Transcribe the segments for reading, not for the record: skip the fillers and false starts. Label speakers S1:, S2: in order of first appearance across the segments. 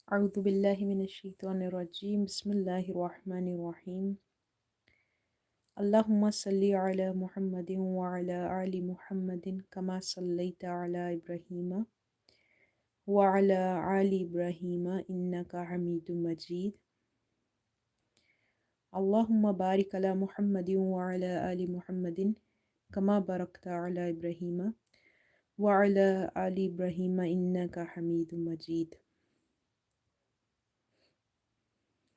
S1: أعوذ بالله من الشيطان الرجيم بسم الله الرحمن الرحيم اللهم صل على محمد وعلى آل محمد كما صليت على إبراهيم وعلى آل إبراهيم إنك حميد مجيد اللهم بارك على محمد وعلى آل محمد كما باركت على إبراهيم وعلى آل إبراهيم إنك حميد مجيد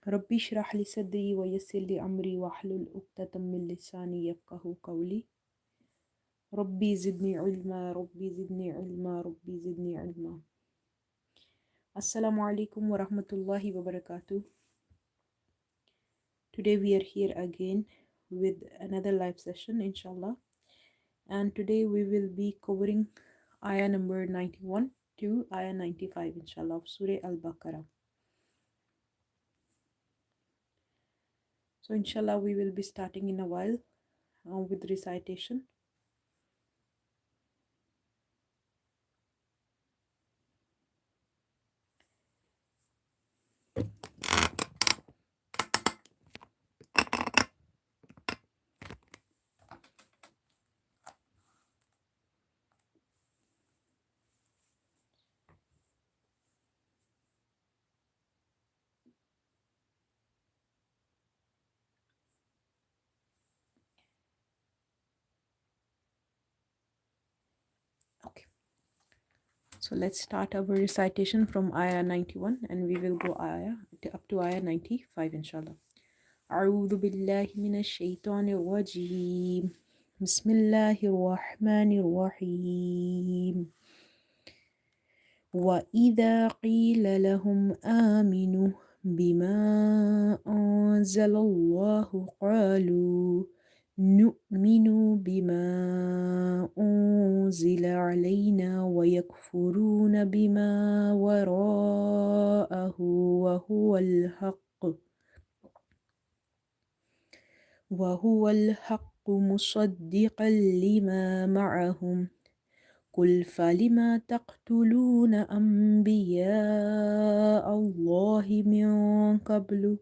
S1: ربي اشرح لي صدري ويسر لي أمري واحلل عقدة من لساني يفقهوا قولي ربي زدني علما ربي زدني علما ربي زدني علما. Assalamu alaikum wa rahmatullahi wa barakatuh. Today we are here again with another live session inshallah, and today we will be covering ayah number 91 to ayah 95 inshallah of Surah Al-Baqarah. So inshallah we will be starting in a while with recitation. Okay, so let's start our recitation from ayah 91 and we will go up to ayah 95 inshallah. أعوذ بالله من الشيطان الرجيم بسم الله الرحمن الرحيم وإذا قيل لهم آمنوا بما أنزل الله قالوا نؤمن بما أنزل علينا ويكفرون بما وراءه وهو الحق مصدقا لما معهم قل فلم تقتلون أنبياء الله من قبل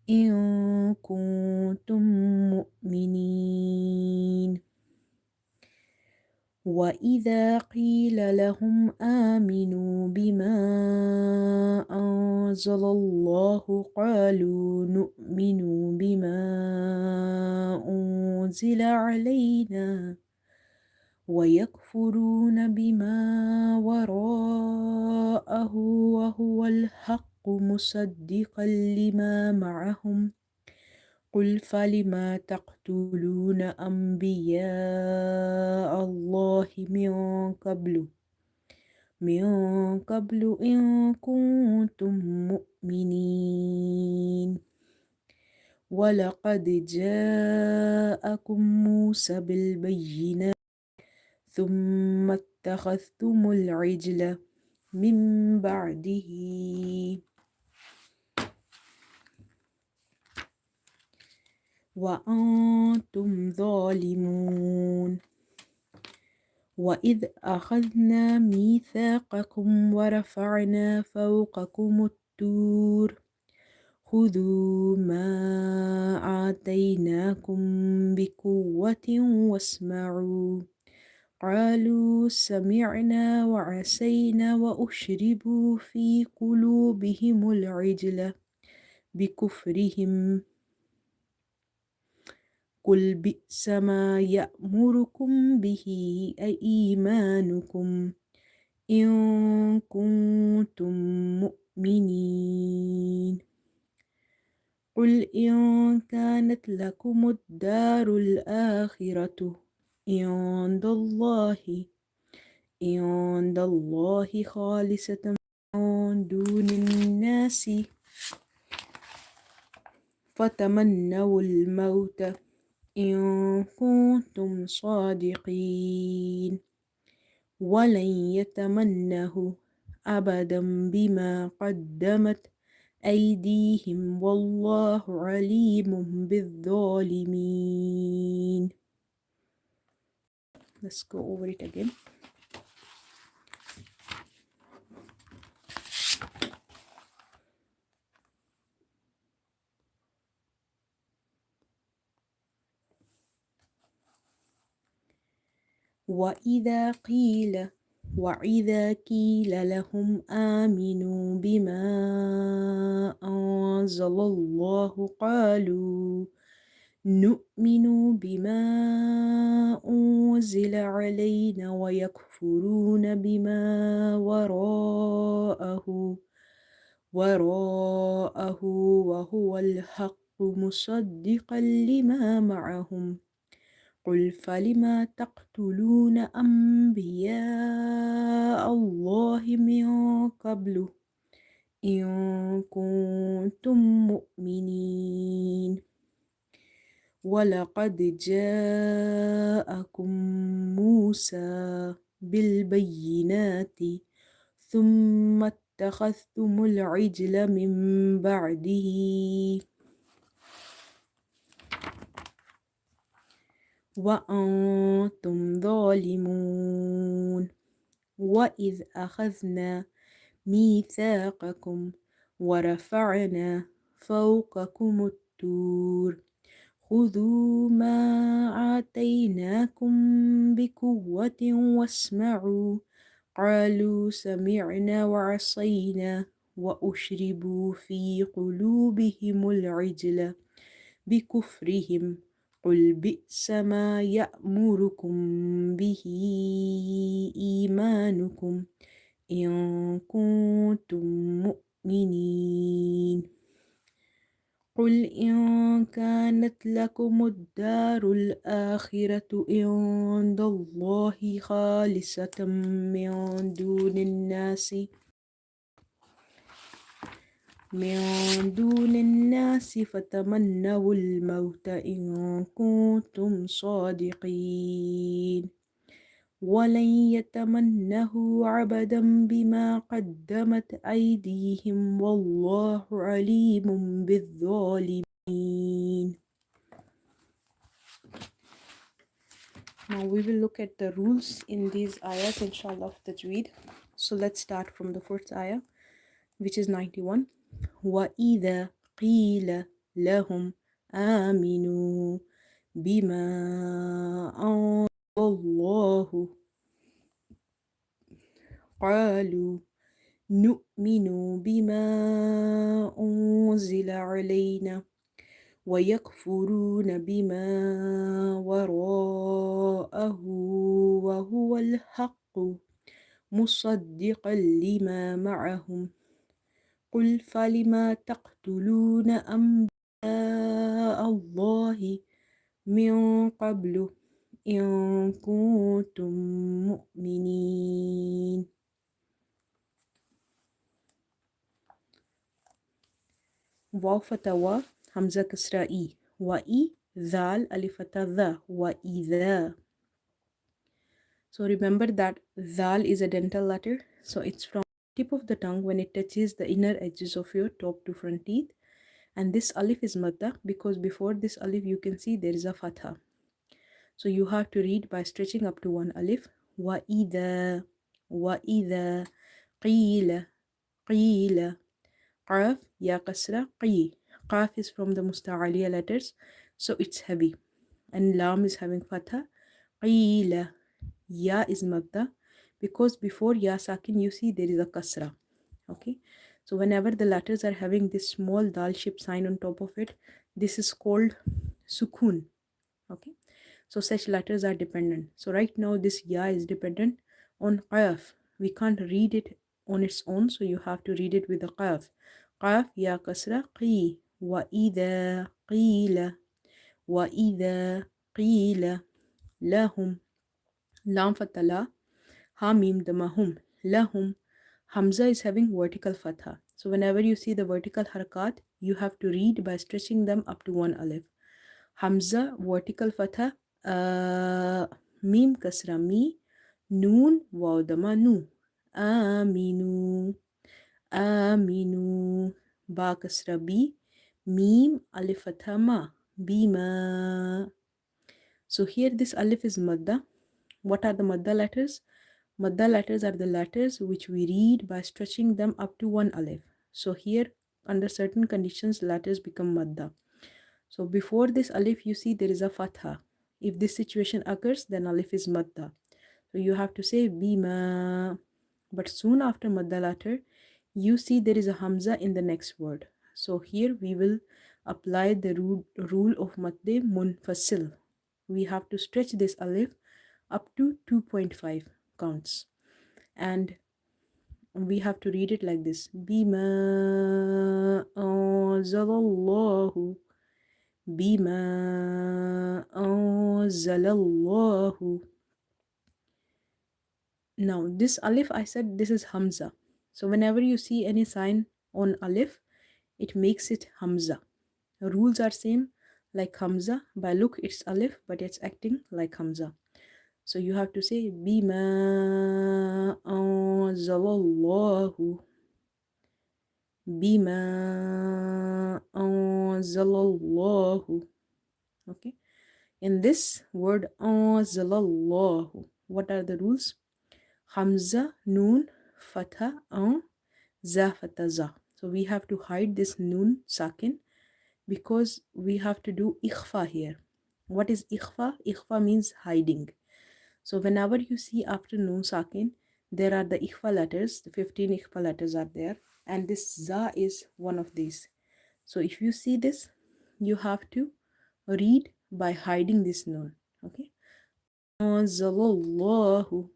S1: إن كنتم مؤمنين وإذا قيل لهم آمنوا بما أنزل الله قالوا نؤمن بما أنزل علينا ويكفرون بما وراءه وهو الحق مصدقا لما معهم قل فلم تقتلون أنبياء الله من قبل إن كنتم مؤمنين ولقد جاءكم موسى بالبينات ثم اتخذتم العجل من بعده وأنتم ظالمون وإذ أخذنا ميثاقكم ورفعنا فوقكم الطور خذوا ما آتيناكم بقوة واسمعوا قالوا سمعنا وعصينا وأشربوا في قلوبهم العجل بكفرهم قل بئس ما يأمركم به إيمانكم إن كنتم مؤمنين قل إن كانت لكم الدار الآخرة عند الله خالصة من دون الناس فتمنوا الموت إن كنتم صادقين ولن يتمنه أبدا بما قدمت أيديهم والله عليم بالظالمين. Let's go over it again. وإذا قيل وإذا قيل لهم آمنوا بما أنزل الله قالوا نؤمن بما أنزل علينا ويكفرون بما وراءه وهو الحق مصدقا لما معهم قل فلم تقتلون أنبياء الله من قبل إن كنتم مؤمنين ولقد جاءكم موسى بالبينات ثم اتخذتم العجل من بعده وأنتم ظالمون وإذ أخذنا ميثاقكم ورفعنا فوقكم الطور خذوا ما آتيناكم بقوة واسمعوا قالوا سمعنا وعصينا وأشربوا في قلوبهم العجل بكفرهم قل بئس ما يأمركم به إيمانكم إن كنتم مؤمنين قل إن كانت لكم الدار الآخرة عند الله خالصة من دون الناس فتمنوا الموت إن كنتم صادقين ولن يتمنه عبدا بما قدمت أيديهم والله عليم بالظالمين. Now we will look at the rules in these ayat inshallah of Tajweed. So let's start from the first ayah, which is 91. وَإِذَا قِيلَ لَهُمْ آمِنُوا بِمَا أَنزَلَ اللَّهُ قَالُوا نُؤْمِنُ بِمَا أُنزِلَ عَلَيْنَا ويكفرون بما وراءه وهو الحق مصدقا لما معهم قل فلم تقتلون أنبياء الله من قبل إن كنتم مؤمنين. واو فتى همزة كسرة إي وإي ذال ألف فتى ذا وإذا. So remember that ذال is a dental letter. So it's from the tip of the tongue when it touches the inner edges of your top to front teeth. And this alif is madda because before this alif you can see there is a fatha. So you have to read by stretching up to one alif. وإذا وإذا قيل قيل قاف يا قسرة قي. Qaf is from the musta'aliya letters, so it's heavy. And lam is having fatha. Qila. Ya is madda because before ya sakin you see there is a kasra. Okay, so whenever the letters are having this small dal shape sign on top of it, this is called sukun. Okay, so such letters are dependent. So right now this ya is dependent on qaf. We can't read it on its own, so you have to read it with a qaf. Qaf ya kasra qi. وإذا قيل وإذا قيل لهم لام fatala ha mim damahum lahum. Hamza is having vertical fatha. So whenever you see the vertical harakat, you have to read by stretching them up to one alif. Hamza vertical fatha, mim kasra mi, noon waw dama nu. Aminu aminu. Ba kasra bi, mim alif fatha ma, bima. So here this alif is madda. What are the madda letters? Madda letters are the letters which we read by stretching them up to one alif. So here under certain conditions letters become madda. So before this alif you see there is a fatha. If this situation occurs then alif is madda. So you have to say bima. But soon after madda letter, you see there is a hamza in the next word. So here we will apply the rule of madde munfasil. We have to stretch this alif up to 2.5 counts. And we have to read it like this. Bima anzalallahu. Bima anzalallahu. Now this alif, I said this is hamza. So whenever you see any sign on alif, it makes it hamza. The rules are same like hamza. By look it's alif, but it's acting like hamza. So you have to say bima anzalallahu. Bima anzalallahu. Okay. In this word anzalallahu, what are the rules? Hamza, noon, fatha, za, fatha, za. So we have to hide this noon sakin because we have to do ikhfa here. What is ikhfa? Ikhfa means hiding. So whenever you see after noon sakin, there are the ikhfa letters, the 15 ikhfa letters are there, and this za is one of these. So if you see this, you have to read by hiding this noon. Okay. Anzalallahu.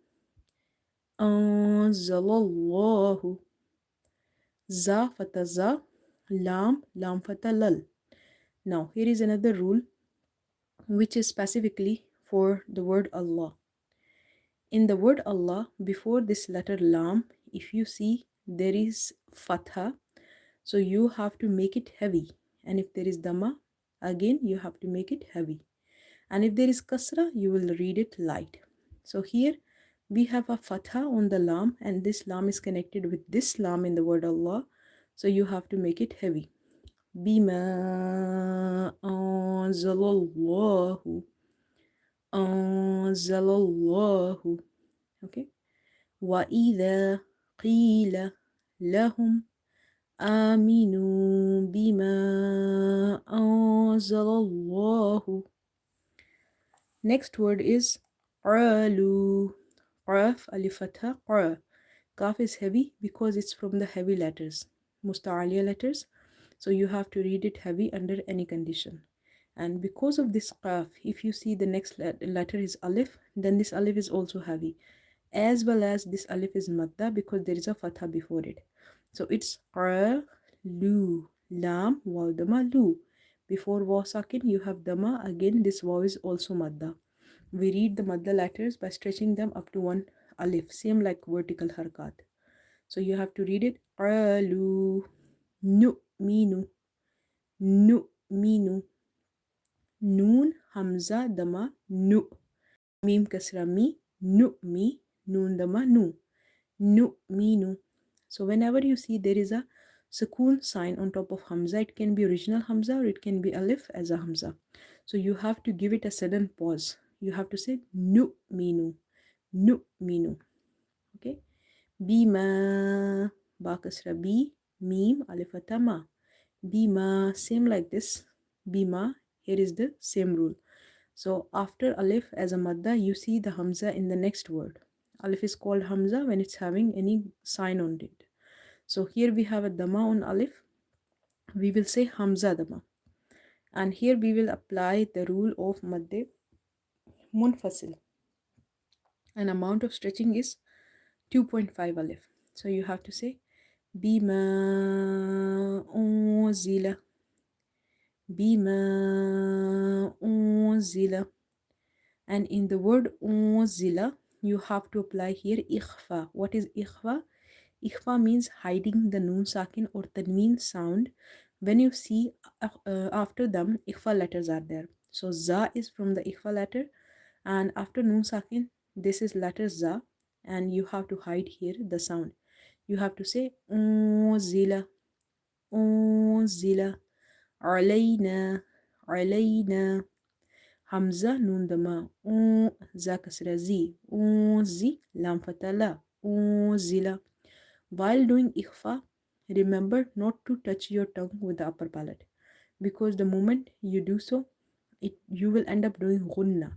S1: Anzalallahu. Za fata za, lam fata lal. Now here is another rule which is specifically for the word Allah. In the word Allah, before this letter lam, if you see there is fatha, so you have to make it heavy. And if there is dhamma, again you have to make it heavy. And if there is kasra, you will read it light. So here we have a fatha on the lam, and this lam is connected with this lam in the word Allah. So you have to make it heavy. Bima anzalallahu. Anzalallahu. Okay. Wa idha qila lahum aminu bima anzalallahu. Next word is qalu. Qaf alif fatha qa. Kaf is heavy because it's from the heavy letters, musta'aliya letters. So you have to read it heavy under any condition. And because of this qaf, if you see the next letter is alif, then this alif is also heavy. As well as this alif is madda because there is a fatha before it. So it's qalu. Lam, waw, dama, lu. Before waw sakin, you have dama. Again, this waw is also madda. We read the madda letters by stretching them up to one alif, same like vertical harkat. So you have to read it qalu. Nu'minu. Nu'minu. Noon, hamza, dama, nu. Mim kasra mi. Nu'mi. Noon, dama, nu. Nu'minu. So whenever you see there is a sukoon sign on top of hamza, it can be original hamza or it can be alif as a hamza. So you have to give it a sudden pause. You have to say nu'minu. Nu'minu. Okay. Bima. Ba kasra bi. Mim alifata ma. Bima. Same like this. Bima. Here is the same rule. So after alif as a madda, you see the hamza in the next word. Alif is called hamza when it's having any sign on it. So here we have a dhamma on alif. We will say hamza dhamma. And here we will apply the rule of madde munfasil. An amount of stretching is 2.5 alif. So you have to say bima unzila. Bima unzila. And in the word unzila, you have to apply here ikhfa. What is ikhfa? Ikhfa means hiding the noon sakin or tanween sound. When you see after them, ikhfa letters are there. So za is from the ikhfa letter, and after noon sakin, this is letter za, and you have to hide here the sound. You have to say unzila, unzila, alayna, alayna. Hamza noon dama, za kasra zi, unzi, lam fatala, unzila. While doing ikhfa, remember not to touch your tongue with the upper palate, because the moment you do so, you will end up doing gunna.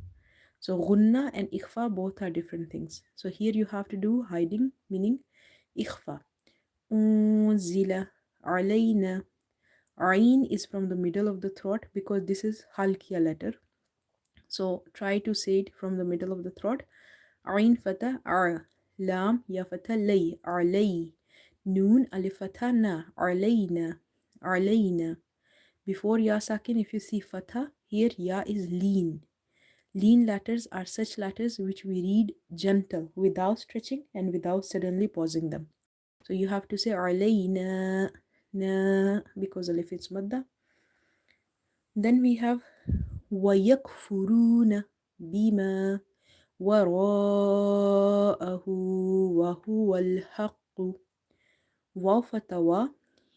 S1: So gunna and ikhfa both are different things. So here you have to do hiding, meaning ikhfa. Unzila alayna. Ain is from the middle of the throat because this is halkiya letter. So try to say it from the middle of the throat. Ain fatah ar. Lam ya fatah lay. Arlay. Noon alif fatah na. Arlayna. Arlayna. Before ya sakin, if you see fatha, here ya is lean. Lean letters are such letters which we read gentle, without stretching and without suddenly pausing them. So you have to say alayna, na, because alif is madda. Then we have وَيَكْفُرُونَ بِمَا وَرَاءَهُ وَهُوَ الْحَقُّ. Waw fata wa,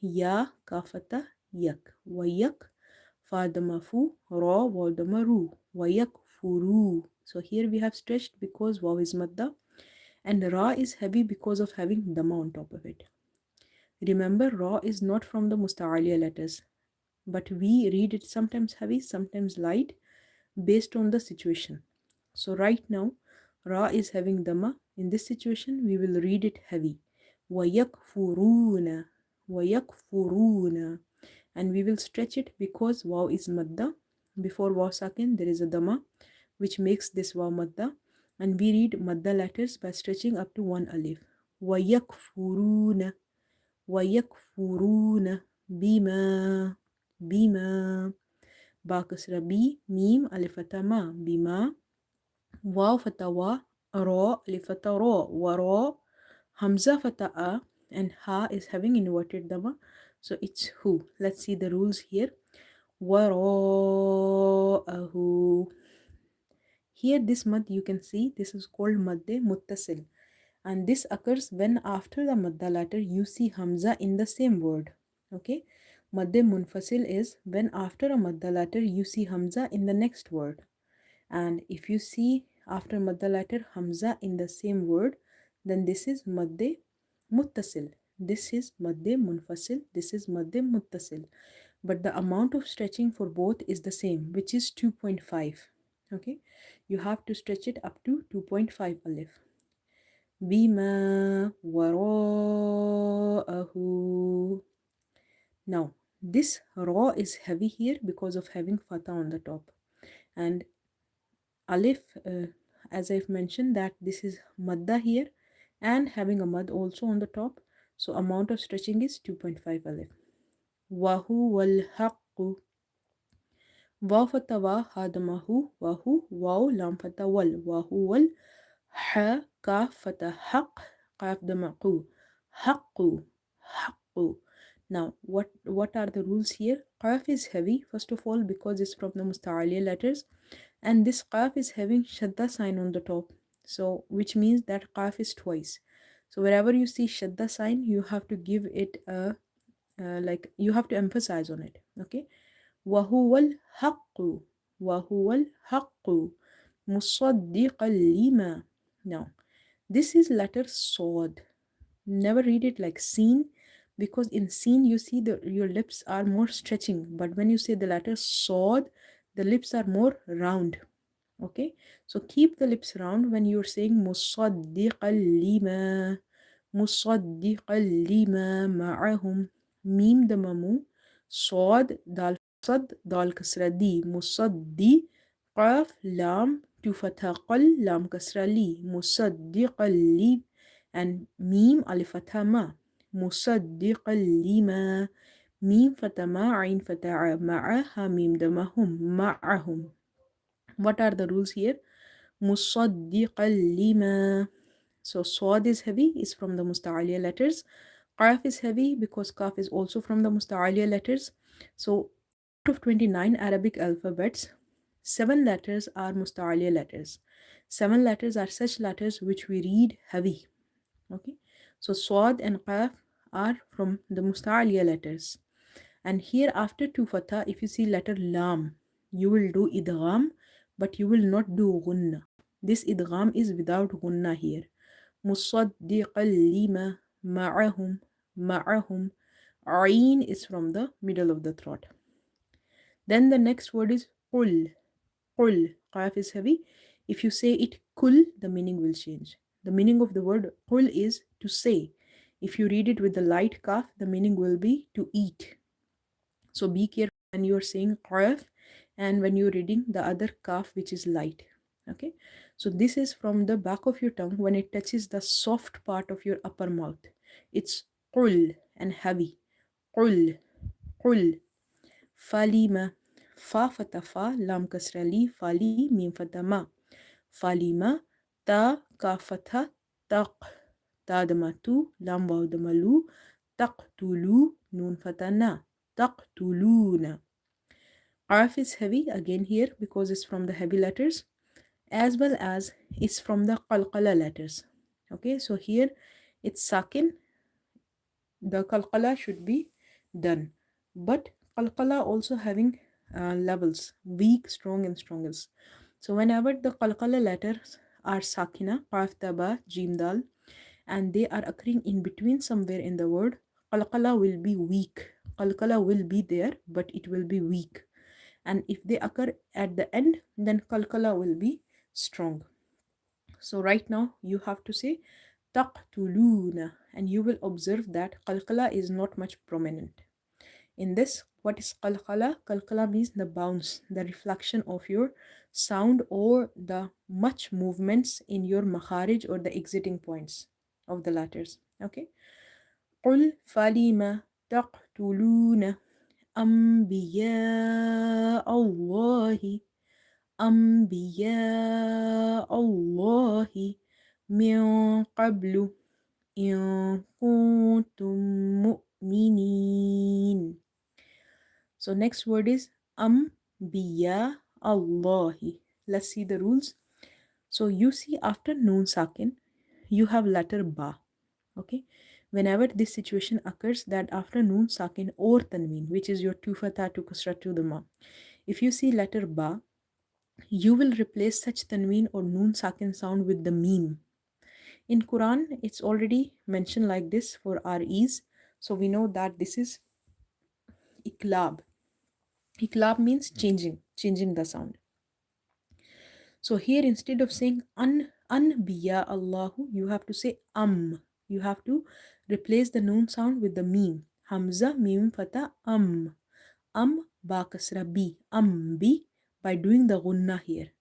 S1: ya kafata yak. Wayak fadamafu ra waldamaru. Wayak furu. So here we have stretched because waw is madda and ra is heavy because of having dhamma on top of it. Remember, ra is not from the musta'aliya letters, but we read it sometimes heavy, sometimes light, based on the situation. So right now, ra is having dhamma. In this situation, we will read it heavy. وَيَكْفُرُونَ وَيَكْفُرُونَ. And we will stretch it because waw is madda. Before waw sakin, there is a dhamma, which makes this waw madda. And we read madda letters by stretching up to one alif. وَيَكْفُرُونَ وَيَكْفُرُونَ بِمَا بِمَا. Ba kasra bi, mim alifata ma, bima. Waw fata wa, ra alifata ra, wa ra. Hamza fata a, and ha is having inverted dhamma, so it's who. Let's see the rules here. Wara'ahu. Here this mad you can see, this is called madde muttasil, and this occurs when after the madda letter you see hamza in the same word. Okay, madde munfasil is when after a madda letter you see hamza in the next word, and if you see after madda letter hamza in the same word, then this is madde muttasil. This is madde munfasil. This is madde muttasil. But the amount of stretching for both is the same, which is 2.5. Okay, you have to stretch it up to 2.5 alif. Bima wara'ahu. Now, this ra is heavy here because of having fatha on the top. And alif, as I've mentioned, that this is madda here and having a mad also on the top. So amount of stretching is 2.5 alif. Wahu wal haqqu. Waw fata wa hadamahu wahu waw lam fata wal wahu wal ha kaf fata haq qaf damaqu haqqu haqqu. Now what are the rules here? Qaf is heavy first of all because it's from the musta'aliya letters, and this qaf is having shadda sign on the top, so which means that qaf is twice. So wherever you see shadda sign, you have to give it a like you have to emphasize on it. Okay, وهو الحق وهو الحق مصدقا لما. Now this is letter sod. Never read it like seen, because in seen you see your lips are more stretching, but when you say the letter sod, the lips are more round. Okay, so keep the lips round when you're saying مصدقا لما. مصدقا لما معهم. ميم دممو. صاد دال صد دال كسرة دي. مصدي قاف لام تو فتح قل لام كسرة لي. مصدقا لي and ميم ألف فتحة ما. مصدقا لما. ميم فتح ما عين فتح معها ميم دمهم معهم. What are the rules here? مصدقا لما. So swad is heavy, is from the musta'aliya letters. Qaf is heavy because kaf is also from the musta'aliya letters. So out of 29 Arabic alphabets, 7 letters are musta'aliya letters. 7 letters are such letters which we read heavy. Okay, so swad and qaf are from the musta'aliya letters. And here after two fatha, if you see letter lam, you will do idgham, but you will not do gunna. This idgham is without gunna here. مصدقا لما معهم معهم. Ain is from the middle of the throat. Then the next word is قل. قل. Qaf is heavy. If you say it kul, the meaning will change. The meaning of the word kul is to say. If you read it with the light kaf, the meaning will be to eat. So be careful when you're saying qaf and when you're reading the other kaf which is light. Okay, so this is from the back of your tongue when it touches the soft part of your upper mouth. It's qul and heavy. Qul, qul. Falima. Fa fata fa, lam kasra li, fali, mim fata ma. Falima, ta ka fatha, taq. Ta dama tu, lam waw dama lu, taqtulu, nun fata na. Taqtuluna. Arf is heavy again here because it's from the heavy letters, as well as it's from the qalqala letters. Okay, so here it's sakin. The qalqala should be done, but qalqala also having levels, weak, strong, and strongest. So whenever the qalqala letters are sakina, qaf, taba, jim, dal, and they are occurring in between somewhere in the word, qalqala will be weak. Qalqala will be there, but it will be weak. And if they occur at the end, then qalqala will be strong. So right now you have to say taqtuluna, and you will observe that qalqala is not much prominent. In this, what is qalqala? Qalqala means the bounce, the reflection of your sound, or the much movements in your makharij or the exiting points of the letters. Okay. قل فلم تقتلون أنبياء الله أنبياء الله من قبل إن كنتم مؤمنين. So next word is أنبياء الله. Let's see the rules. So you see after noon sakin, you have letter ba. Okay. Whenever this situation occurs, that after noon sakin or tanween, which is your two fatha to kasra to the ma, if you see letter ba, you will replace such tanween or noon sakin sound with the meme. In Quran, it's already mentioned like this for our ease. So we know that this is iklab. Iklab means changing the sound. So here instead of saying anbiya Allahu, you have to say You have to replace the noon sound with the meme. Hamza, meme, fatha, ba kasra bi, bi, by doing the gunna here.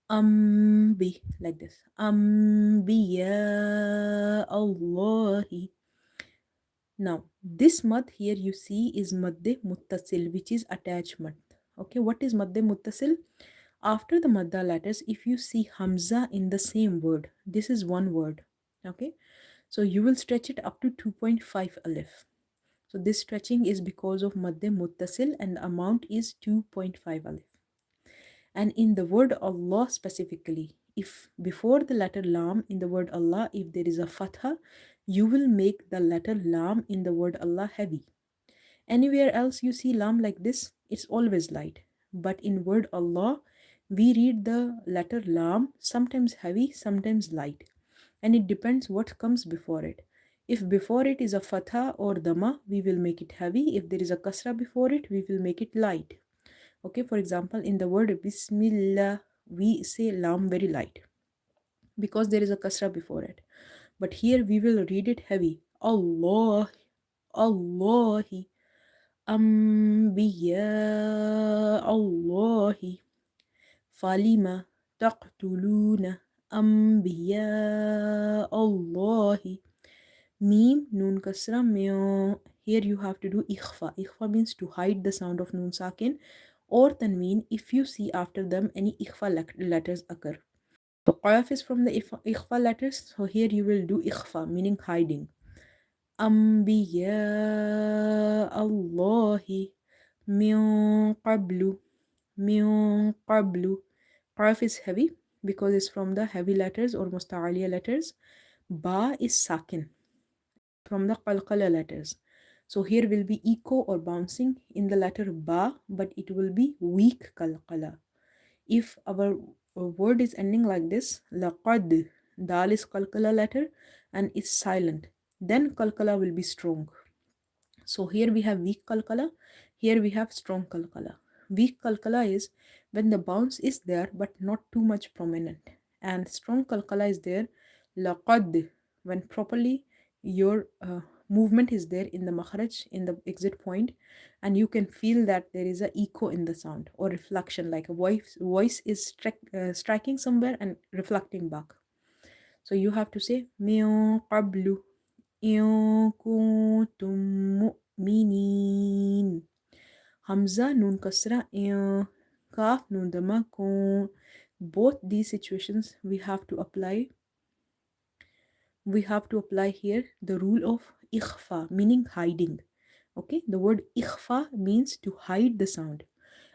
S1: Bi, like this. Anbiya Allahi. Now, this mad here you see is madde muttasil, which is attachment. Okay, what is madde muttasil? After the madda letters, if you see hamza in the same word, this is one word. Okay, so you will stretch it up to 2.5 alif. So this stretching is because of madde muttasil, and the amount is 2.5 alif. And in the word Allah specifically, if before the letter lam in the word Allah, if there is a fatha, you will make the letter lam in the word Allah heavy. Anywhere else you see lam like this, it's always light. But in word Allah, we read the letter lam, sometimes heavy, sometimes light. And it depends what comes before it. If before it is a fatha or dama, we will make it heavy. If there is a kasra before it, we will make it light. Okay, for example, in the word Bismillah, we say lam very light because there is a kasra before it. But here we will read it heavy. Allah, Allahi, Anbiya Allahi, Falima taqtuluna Anbiya Allahi. Meme, noon kasra, meow. Here you have to do ikhfa. Ikhfa means to hide the sound of noon sakin, or tanween if you see after them any ikhfa letters occur. So qaf is from the ikhfa letters. So here you will do ikhfa, meaning hiding. Anbiya Allahi min qablu. Min qablu. Qaf is heavy because it's from the heavy letters or musta'aliya letters. Ba is sakin from the qalqala letters. So here will be echo or bouncing in the letter ba, but it will be weak qalqala. If our word is ending like this, laqad, dal is qalqala letter and it's silent, then qalqala will be strong. So here we have weak qalqala, here we have strong qalqala. Weak qalqala is when the bounce is there but not too much prominent. and strong qalqala is there laqad when properly your movement is there in the makhraj, in the exit point, and you can feel that there is a echo in the sound or reflection, like a voice is striking somewhere and reflecting back. So you have to say min qablu in kuntum mu'minin. Hamza nun kasra in, kaf nun dama kun. Both these situations we have to apply here the rule of ikhfa, meaning hiding. Okay, the word ikhfa means to hide the sound.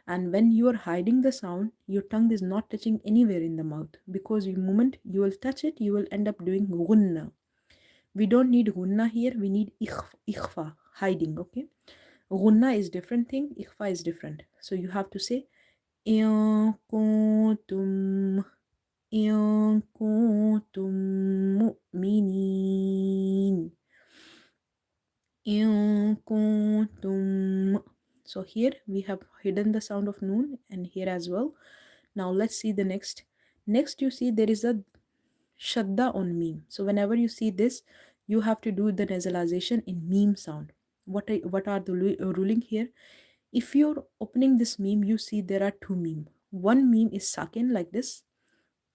S1: And when you are hiding the sound, your tongue is not touching anywhere in the mouth, because the moment you will touch it, you will end up doing gunna. We don't need gunna here, we need ikhfa, hiding. Okay, gunna is different thing, ikhfa is different. So you have to say in kuntum in kuntum mu'minin. In kuntum. So here we have hidden the sound of noon, and here as well. Now let's see the next. Next you see there is a shadda on meme. So whenever you see this, you have to do the nasalization in meme sound. What are the ruling here? If you're opening this meme, you see there are two meme. One meme is sakin like this,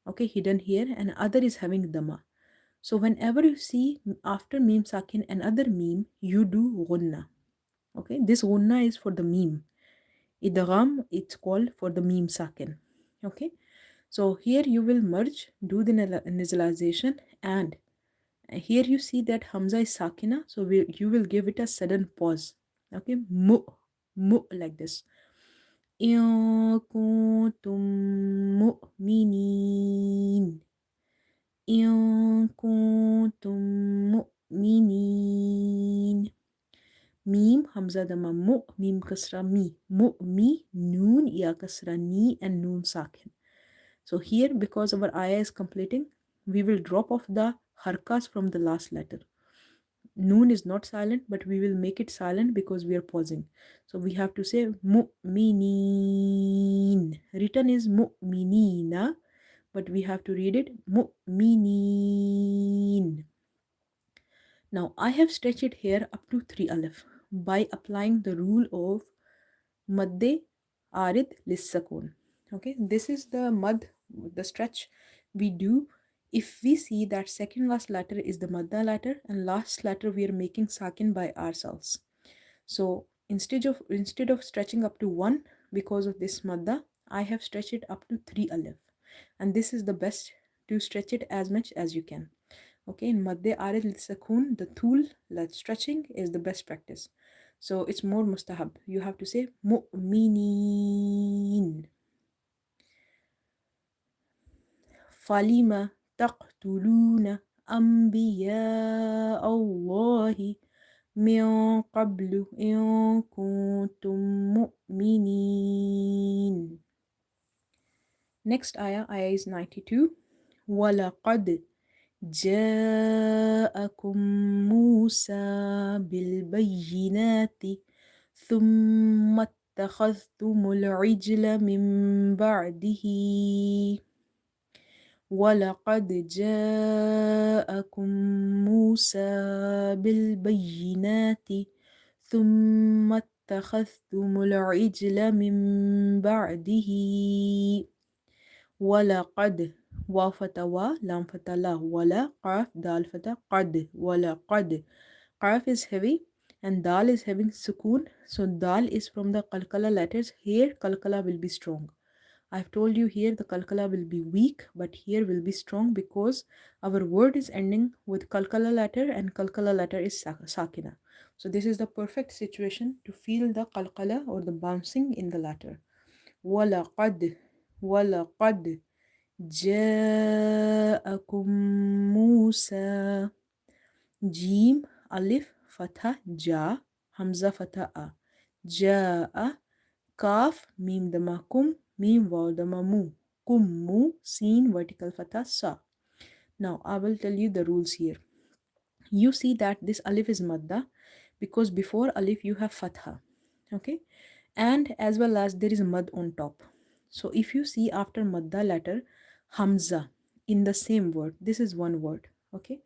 S1: okay, hidden here, and other is having dama. So whenever you see after meme sakin another meme, you do gunna. Okay, this gunna is for the meme. Idgham, it's called for the meme sakin. Okay, so here you will merge, do the nasalization, and here you see that hamza is sakina, so you will give it a sudden pause. Okay, mu like this. In kuntum mu'minin. In kuntum mu'minin. Meme, hamza dama mu, meme kasra mi. Mi, noon, ya kasra ni, and noon sakin. So here, because our ayah is completing, we will drop off the harkas from the last letter. Noon is not silent, but we will make it silent because we are pausing. So we have to say mu'minin. Written is mu'minina, but we have to read it mu'minin. Now I have stretched it here up to 3 alif by applying the rule of madde arid lissakun. Okay, this is the mad, the stretch we do if we see that second last letter is the madda letter and last letter we are making sakin by ourselves. So instead of stretching up to 1 because of this madda, I have stretched it up to 3 alif, and this is the best to stretch it as much as you can. Okay, in madde arid lisakun, the tool, like stretching, is the best practice. So it's more mustahab. You have to say mu'minin. Falima taqtuluna anbiya Allahi min qablu in kuntum mu'minin. Next ayah is 92. وَلَقَدْ جاءكم موسى بالبينات ثم اتخذتم العجل من بعده ولقد جاءكم موسى بالبينات ثم اتخذتم العجل من بعده ولقد واو فتى و لام فتى لا ولا قاف دال فتى قد ولقد. Qaf is heavy and dal is having sukoon, so dal is from the qalqala letters. Here qalqala will be strong. I've told you here the qalqala will be weak, but here will be strong because our word is ending with qalqala letter and qalqala letter is sakina. So this is the perfect situation to feel the qalqala or the bouncing in the letter. وَلَقَدْ وَلَقَدْ جاءكم موسى. جيم ألف فتحة جا همزة فتحة جاء كاف ميم دمكم ميم واو دممو كم سين vertical fatha sa. Now I will tell you the rules here. You see that this alif is madda because before alif you have fatha, okay, and as well as there is mad on top. So if you see after madda letter hamza in the same word. This is one word. Okay,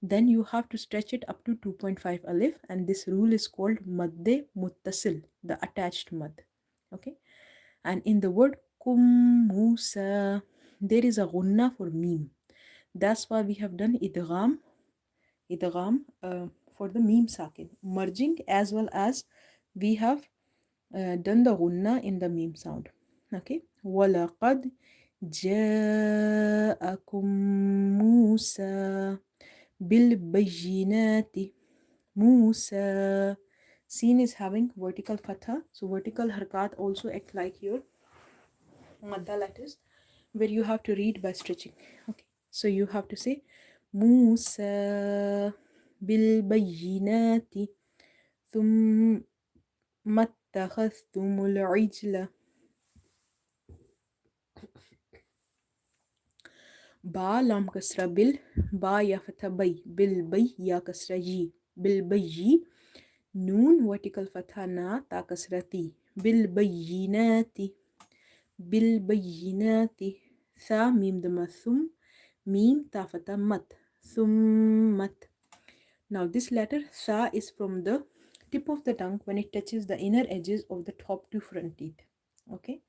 S1: then you have to stretch it up to 2.5 alif, and this rule is called madde muttasil, the attached mad. Okay, and in the word kum musa, there is a gunna for meme. That's why we have done idgham for the meme sakin, merging, as well as we have done the gunna in the meme sound. Okay, walaqad جاءكم موسى بالبينات. Musa. Sin is having vertical fatha, so vertical harkat also act like your madda letters, where you have to read by stretching. Okay, so you have to say Musa بالبينات ثم اتخذتم العجل. با لام كسرة بال، با يا فتح بي، بالبي يا كسرة جي، بالبي. نون vertical فتحة نا تا كسرة تي، بالبينات بالبينات. ثا ميم دم ثم، ميم تا فتح مت، ثمت. Now this letter tha is from the tip of the tongue when it touches the inner edges of the top two front teeth. Okay,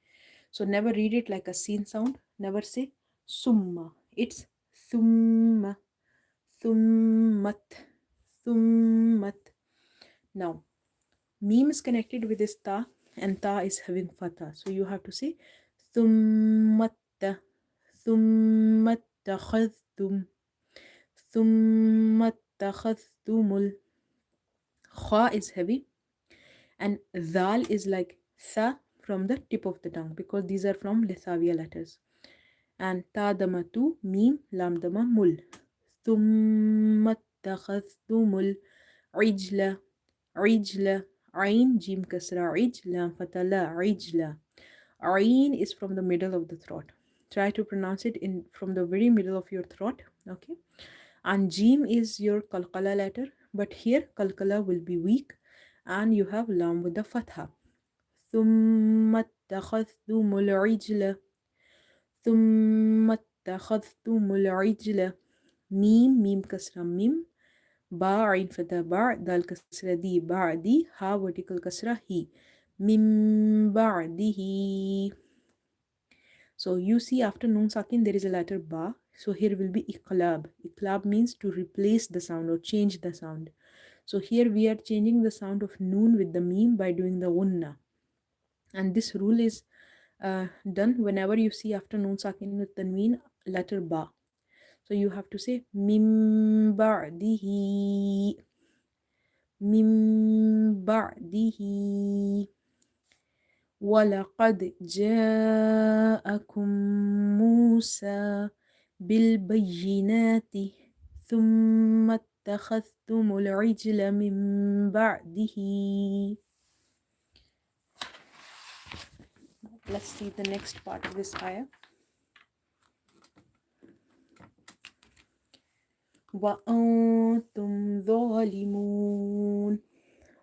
S1: so never read it like a sin sound. Never say summa. It's thumma, thummat, thummat. Now meme is connected with this ta, and ta is having fatha, so you have to say thummatta, thummattakhadhtum, thummattakhadhtumul. Kha is heavy, and dal is like tha from the tip of the tongue, because these are from Lithuania letters. And ta dama tu, mim, lam dama mul. ثم اتخذتم العجل. عجل. Ain, jim kasra, lam fatala, عجلة. Ain is from the middle of the throat. Try to pronounce it in from the very middle of your throat. Okay. And jim is your kalkala letter, but here kalkala will be weak, and you have lam with the fatha. ثم اتخذتم العجل. ثم اتخذتم العجل. ميم، ميم كسرة ميم، با عين فتح با، دال كسرة دي، بعدي، ها vertical كسرة هي، من بعده. So you see after noon sakin there is a letter ba, so here will be iqlab. Iqlab means to replace the sound or change the sound. So here we are changing the sound of noon with the meme by doing the gunna, and this rule is done whenever you see after noon sakin with tanween letter ba. So you have to say min ba'dihi, min ba'dihi. وَلَقَدْ جَاءَكُم مُوسَى بِالْبَيِّنَاتِ ثُمَّ اتَّخَذْتُمُ الْعِجْلَ مِن بَعْدِهِ. Let's see the next part of this ayah. وَأَنْتُمْ ظَالِمُونَ.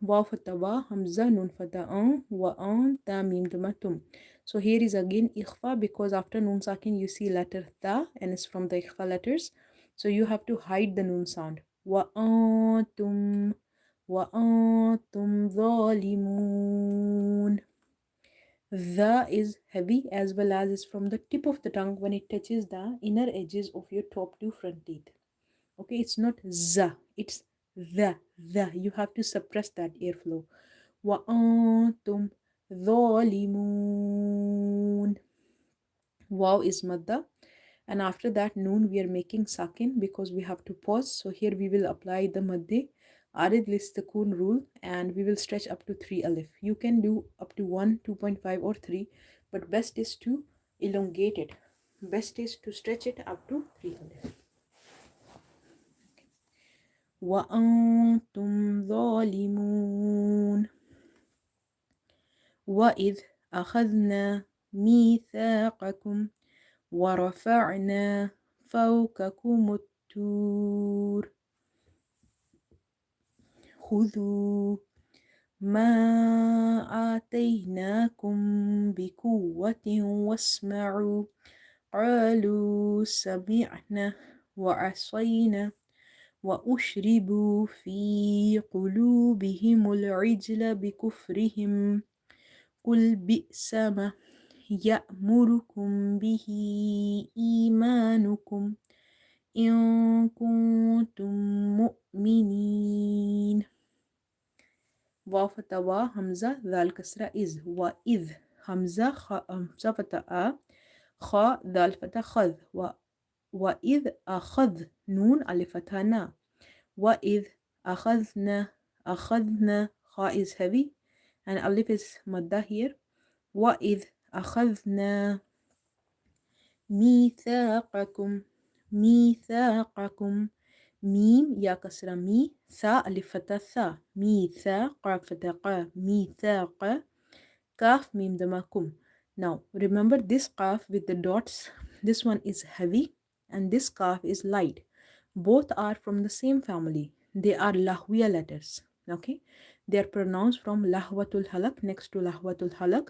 S1: Wa fatha wa, hamza, nun fatha an, wa an, ta mim damatum. So here is again ikhfa, because after nun sakin you see letter ta, and it's from the ikhfa letters. So you have to hide the nun sound. Wa antum zalimun. The is heavy, as well as is from the tip of the tongue when it touches the inner edges of your top two front teeth. Okay, it's not za, it's the. You have to suppress that airflow. وَأَنْتُمْ ظَالِمُونَ. Wow is madda, and after that noon we are making sakin because we have to pause. So here we will apply the madde arid listakun rule, and we will stretch up to 3 alif. You can do up to 1, 2.5 or 3, but best is to elongate it. Best is to stretch it up to 3 alif. وَأَنْتُمْ ظَالِمُونَ. وَإِذْ أَخَذْنَا مِيثَاقَكُمْ وَرَفَعْنَا فَوْقَكُمُ الطُّورَ خُذُوا مَا آتَيْنَاكُمْ بِقُوَّةٍ وَاسْمَعُوا قالوا سمعنا وعصينا وأشربوا في قلوبهم العجل بكفرهم قل بئس ما يأمركم به إيمانكم إن كنتم مؤمنين. واو فتح وا همزة ذال كسرة إذ وإذ همزة همزة فتح خا ذال فتح خذ وإذ أخذ نون ألف فتح نا وإذ أخذنا خا is heavy and alif is madda here. وإذ أخذنا ميثاقكم ميم يا كسرة مي ثاء ألف فتح ثا ميثاق قاف فتح قا ميثاق كاف ميم دماكم. Now remember this kaf with the dots, this one is heavy and this kaf is light. Both are from the same family. They are lahwiya letters. Okay, they are pronounced from lahwatul halak next to lahwatul halak,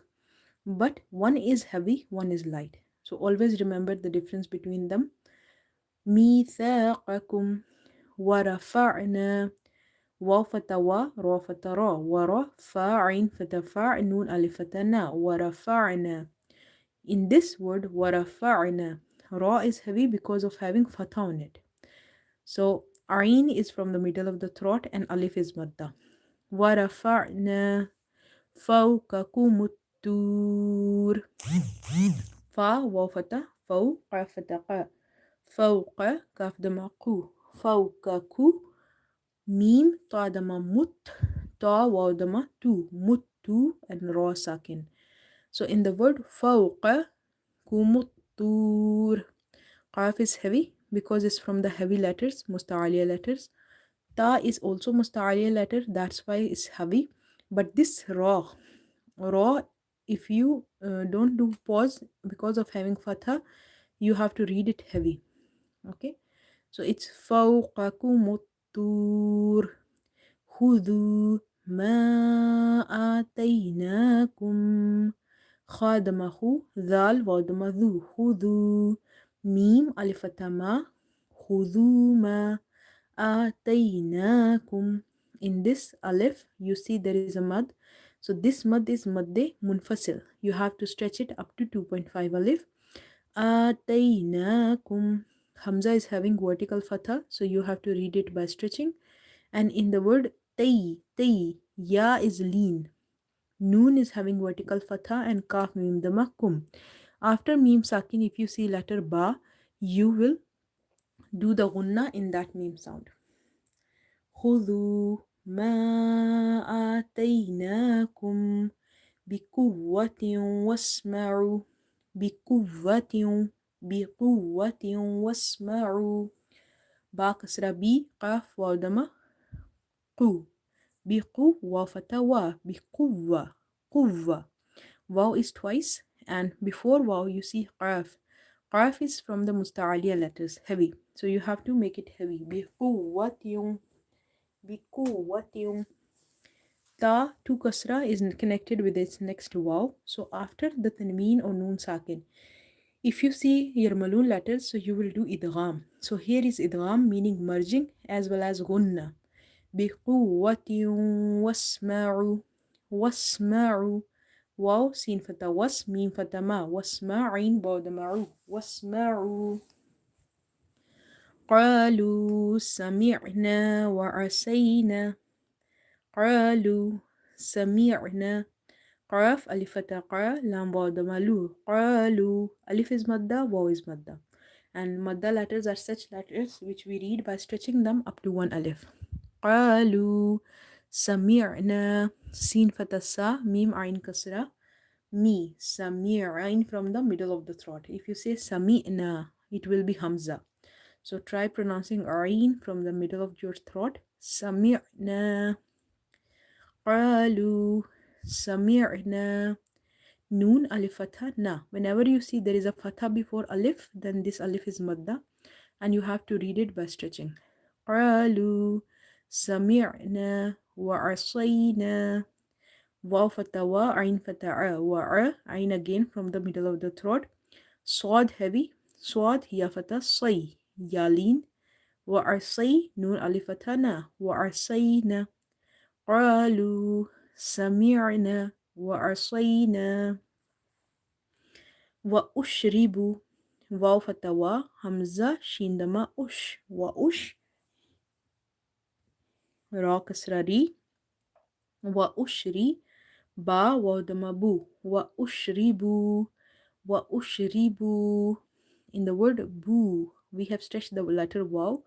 S1: but one is heavy, one is light. So always remember the difference between them. ميثاقكم ورفعنا واو فتى وا را فتى را ورا فاعين فتى فاع نون ألف فتى نا ورفعنا. In this word ورفعنا, ra is heavy because of having fatha on it. So ain is from the middle of the throat and alif is madda. ورفعنا فوقكم الطور. فا واو فتى فوق قاف فتى قا فوق كاف دما قو فوقكو ميم تا دما مت تا واو dama tu muttu and ra sakin. So in the word فوق كمطور, qaf is heavy because it's from the heavy letters, musta'aliya letters. Ta is also musta'aliya letter, that's why it's heavy. But this ra, if you don't do pause because of having fatha, you have to read it heavy. Okay, so it's فوقكم الطور خذوا ما آتيناكم خادم خو ذال وادم ذو خذوا ميم ألف ما خذوا ما آتيناكم. In this alif you see there is a mad, so this mad is madde munfasil, you have to stretch it up to 2.5 alif. آتيناكم, Hamza is having vertical fatha, so you have to read it by stretching. And in the word tay, ya is lean, noon is having vertical fatha and kaf mim dama kum. After mim sakin, if you see letter ba, you will do the gunna in that mim sound. خذوا ما آتيناكم بقوة واسمعوا بقوة واسمعوا. با كسرة بي قاف واو دما قو بقوة فتى وا بقوة قوة. Waw is twice, and before waw you see qaf. Qaf is from the musta'aliya letters, heavy, so you have to make it heavy. بقوة Ta to kasra is connected with its next waw, so after the tanween or noon sakin, if you see your maloon letters, so you will do idgham. So here is idgham, meaning merging, as well as gunna. بقوة واسمعوا واو سين فتى was ميم فتى ما واسمعين بعد معو واسمعوا. قالوا سمعنا وعصينا قالوا سمعنا قاف ألف فتى قا لام بعد ملو قالوا ألف is madda, waw is madda, and madda letters are such letters which we read by stretching them up to one alif. قالوا سمعنا سين فتى sa mim ain kasra mi sami'ain from the middle of the throat. If you say sami'na, it will be hamza, so try pronouncing ain from the middle of your throat. Sami'na. قالوا سمعنا noon alif fatha na. Whenever you see there is a fatha before alif, then this alif is madda and you have to read it by stretching. قالوا سمعنا وعصينا waw fatha wa ain fatha wa ain again from the middle of the throat. Swad heavy. Swad ya fatha say. Yalin. Wa arsay nun alifatana. Wa arsayna. قالوا سمعنا وعصينا وأشربوا واو فتوا همزة شين دما أش وأش را كسرة ري وأشري با واو دما بو وأشربوا وأشربوا. In the word boo, we have stretched the letter waw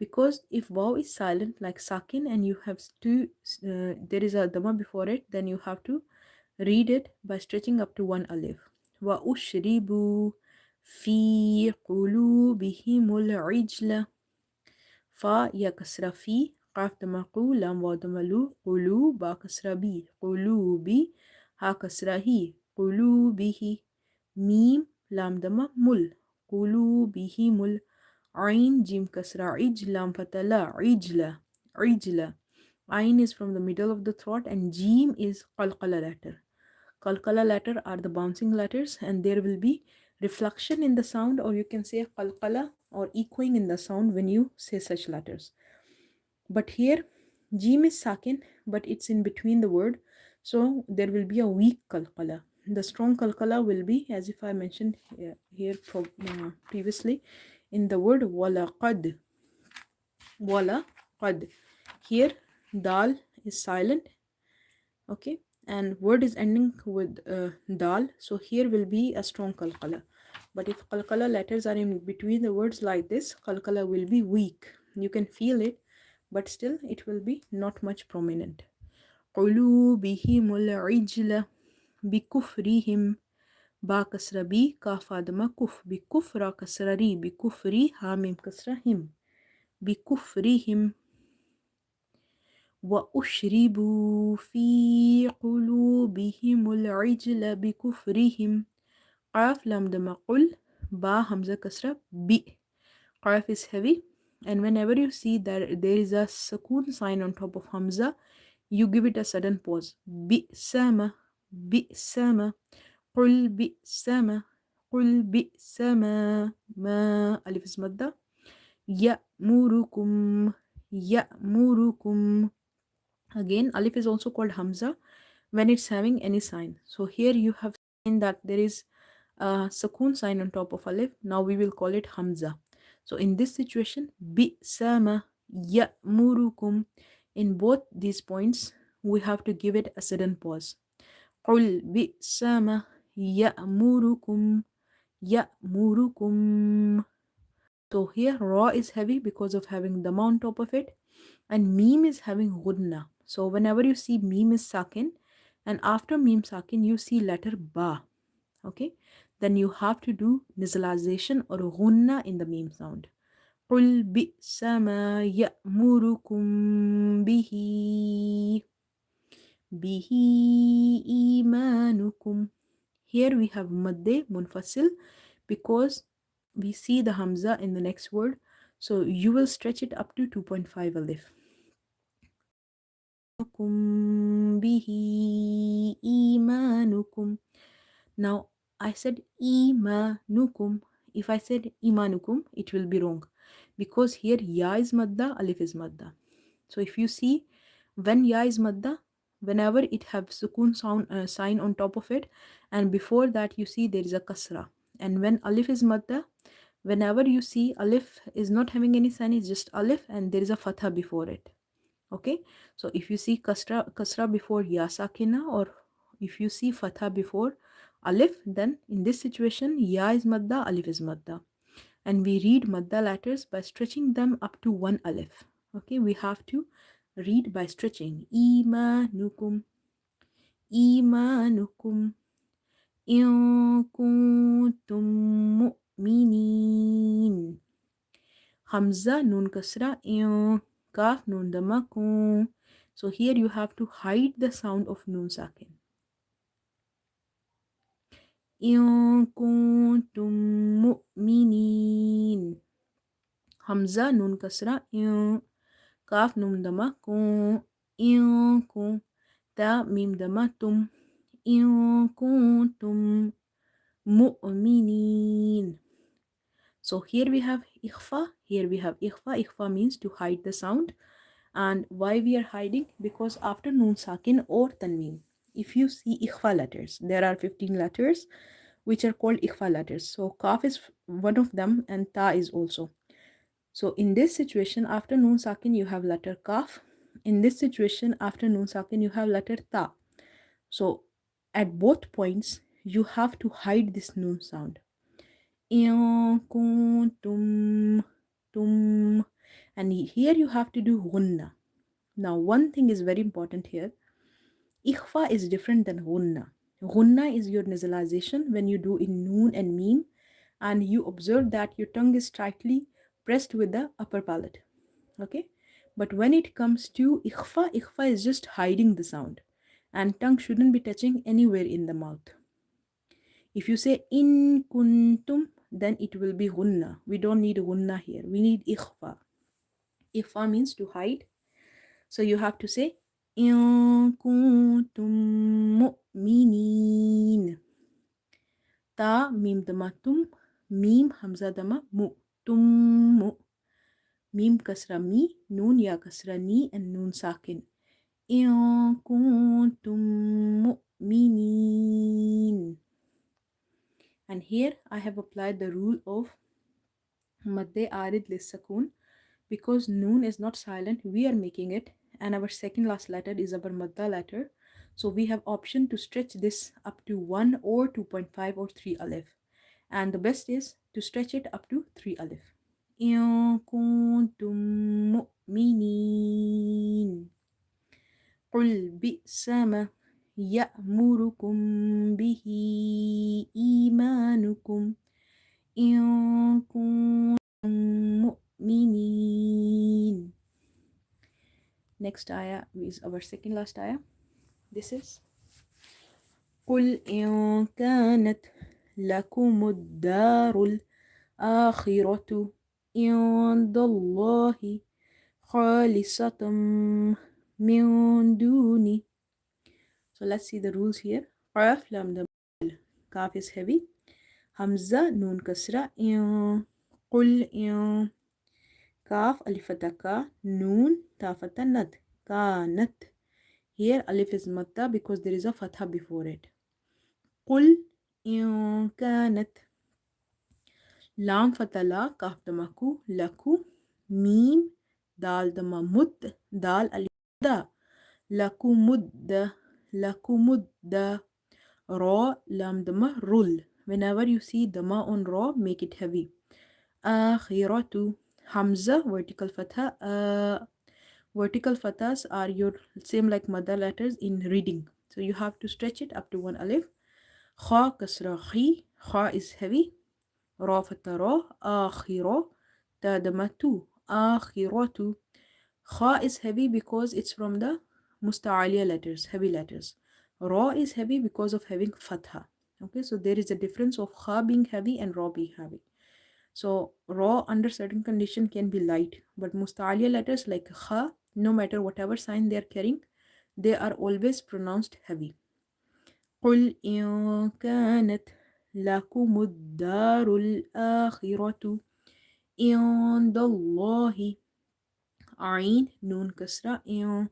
S1: because if waw is silent like sakin and you have to there is a dhamma before it, then you have to read it by stretching up to one alif. وَأُشْرِبُوا فِي قُلُوبِهِمُ الْعِجْلَ. Fa ya kasra fi, qaf dama qu, lam wa dama lu, qulu ba kasra bi, qulubi, ha kasra hi, qulubihi, mim lam dama mul, qulubihimul, ain jim kasra ij, lam fatala, ijla, ijla. Ain is from the middle of the throat and jim is qalqala letter. Qalqala letter are the bouncing letters and there will be reflection in the sound, or you can say qalqala or echoing in the sound when you say such letters. But here jim is sakin but it's in between the word, so there will be a weak qalqala. The strong qalqala will be, as if I mentioned here previously, in the word walaqad. Walaqad. Here dal is silent, okay, and word is ending with dal, so here will be a strong qalqala. But if qalqala letters are in between the words like this, qalqala will be weak. You can feel it, but still it will be not much prominent. قلوبهم العجلة بكفرهم با كسر بي كاف آدم كف بكفر كسر ري بكفري هامم كسرهم بكفرهم وأشربوا في قلوبهم العجل بكفرهم قاف لام دم قل با همزة كسرة بي. Qaf is heavy, and whenever you see that there is a sukoon sign on top of hamza, you give it a sudden pause. Bi sama, bi sama, qul bi sama, qul bi sama, ma alif is madda. Ya'murukum, ya'murukum. Again, alif is also called hamza when it's having any sign. So here you have seen that there is a sukoon sign on top of alif. Now we will call it hamza. So in this situation, bi sama ya'murukum. In both these points, we have to give it a sudden pause. Qul bi sama ya'murukum ya'murukum. So here ra is heavy because of having dhamma on top of it, and meme is having ghunna. So whenever you see meme is sakin and after meme sakin you see letter ba, okay, then you have to do nasalization or ghunna in the meme sound. قُلْ بِئْسَ مَا يَأْمُرُكُمْ بِهِ إِيمَانُكُمْ. Here we have madde munfasil because we see the hamza in the next word, so you will stretch it up to 2.5 alif. Bihi imanukum. Now I said imanukum. If I said imanukum, it will be wrong because here ya is madda, alif is madda. So if you see when ya is madda, whenever it have sukoon sound sign on top of it, and before that you see there is a kasra, and when alif is madda, whenever you see alif is not having any sign, it's just alif and there is a fatha before it. Okay, so if you see kasra before ya sakina, or if you see fatha before alif, then in this situation ya is madda, alif is madda, and we read madda letters by stretching them up to one alif. Okay, we have to read by stretching. Imanukum, imanukum, in kuntum mu'minin. Hamza nun kasra in, kaf nun dama kun. So here you have to hide the sound of nun sakin. In kuntum mu'minin. Hamza nun kasra in, kaf nun dama kun. In kun, ta mim dama tum. In kuntum mu'minin. So here we have ikhfa, here we have ikhfa. Ikhfa means to hide the sound. And why we are hiding? Because after noon sakin or tanween, if you see ikhfa letters, there are 15 letters which are called ikhfa letters. So kaf is one of them and ta is also. So in this situation, after noon sakin, you have letter kaf. In this situation, after noon sakin, you have letter ta. So at both points, you have to hide this noon sound. In kuntum tum. And here you have to do gunna. Now, one thing is very important here. Ikhfa is different than gunna. Gunna is your nasalization when you do in noon and meme, and you observe that your tongue is tightly pressed with the upper palate. Okay? But when it comes to ikhfa, ikhfa is just hiding the sound, and tongue shouldn't be touching anywhere in the mouth. If you say in kuntum, then it will be gunna. We don't need gunna here. We need ikhfa. Ikhfa means to hide. So you have to say in kuntum mu'minin. Ta mim dama tum, mim hamza dama mu, tum mu. Mim kasra mi, noon ya kasra ni, and noon sakin. In kuntum mu'minin. And here I have applied the rule of madde arid lissakun. Because noon is not silent, we are making it, and our second last letter is our madda letter. So we have option to stretch this up to 1 or 2.5 or 3 alif. And the best is to stretch it up to 3 alif. إن كنتم مؤمنين قل بئس ما يأمركم به إيمانكم إن كنتم مؤمنين. Next ayah is our second last ayah. This is قل إن كانت لكم الدار الآخرة عند الله خالصة من دوني. So let's see the rules here. Qaf lam the kaf is heavy. Hamza noon kasra. قل إن kaf alifataka noon tafatanat kanat. Here alif is matta because there is a fatha before it. قل إن كانت لام فتلا كاف دمكو لكو ميم دال دما مد دال ألف دا لكو مد لكو مد را لام دما رول. Whenever you see dama on ra, make it heavy. آخرة Hamza vertical fatha. Vertical fathas are your same like mother letters in reading, so you have to stretch it up to 1 alif. Kha kasra khi, kha is heavy. Ra fatha ra, akhira, ta damatu, akhiratu. Kha is heavy because it's from the musta'aliya letters, heavy letters. Ra is heavy because of having fatha. Okay, so there is a difference of kha being heavy and ra being heavy. So ra under certain condition can be light, but musta'aliya letters like kha, no matter whatever sign they are carrying, they are always pronounced heavy. قل إن كانت لكم الدار الآخرة عند الله عين نون كسرة إن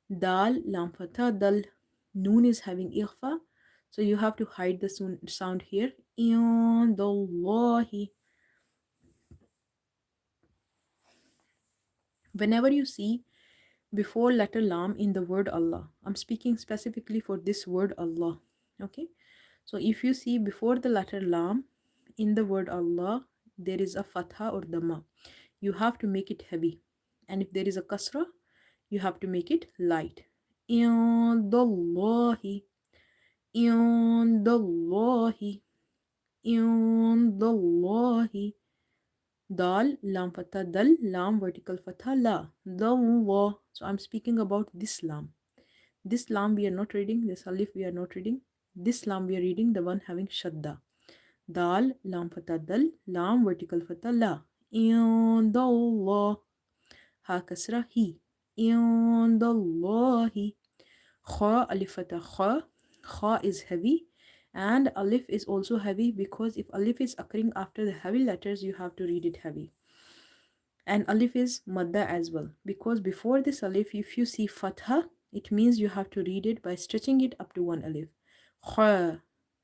S1: دال لام فتح دل. Noon is having ikhfa, so you have to hide the sound here. عند الله. Whenever you see before letter lam in the word Allah, I'm speaking specifically for this word Allah. Okay, so if you see before the letter lam in the word Allah, there is a fatha or dhamma, you have to make it heavy. And if there is a kasra, you have to make it light. Indallahi, indallahi, indallahi. Dal, lam fatha, dal, lam vertical fatha, la, dallah. So I'm speaking about this lam. This lam we are not reading, this alif we are not reading. This lam we are reading, the one having shadda. Dal, lam fatha, dal, lam vertical fatha, la. Indallah. Ha kasra, hi. Indallahi. Kha, alif fatha, kha. Kha is heavy. And alif is also heavy because if alif is occurring after the heavy letters, you have to read it heavy. And alif is madda as well, because before this alif, if you see fatha, it means you have to read it by stretching it up to one alif. Kha,